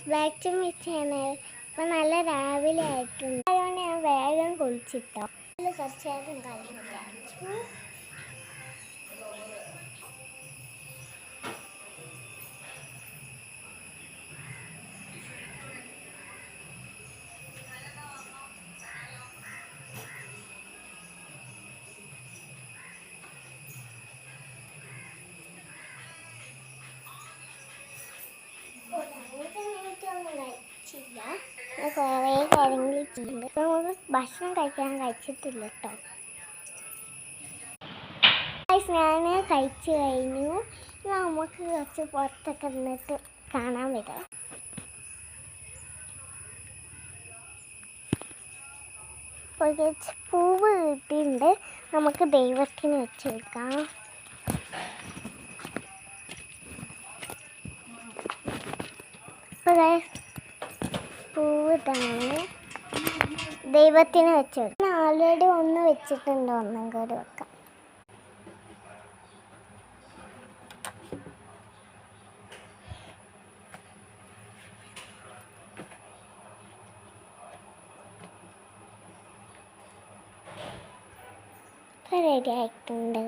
Guys, back to my channel. ഇപ്പം നല്ല രാവിലെ ആയിട്ടുണ്ട്. അതുകൊണ്ട് ഞാൻ വേഗം കുളിച്ചിട്ടോ. കുറച്ച് നേരം കളി വിചാരിച്ചു. കുറേ കാര്യങ്ങൾ ചെയ്യുന്നുണ്ട്. ഇപ്പം നമുക്ക് ഭക്ഷണം കഴിച്ചിട്ടില്ല കേട്ടോ. ഞാൻ കഴിച്ചു കഴിഞ്ഞു. നമുക്ക് കുറച്ച് പുറത്തൊക്കെ നിന്നിട്ട് കാണാൻ പറ്റും. കുറച്ച് പൂവ് കിട്ടിയിട്ടുണ്ട്. നമുക്ക് ദൈവത്തിന് വെച്ച് കൊടുക്കാം. പൂവ് ഇതാണ്, ദൈവത്തിന് വെച്ച് കൊടുക്കാം. ആൾറെഡി ഒന്ന് വെച്ചിട്ടുണ്ട്, ഒന്നും കൂടി വെക്കാം. റെഡി ആയിട്ടുണ്ട്.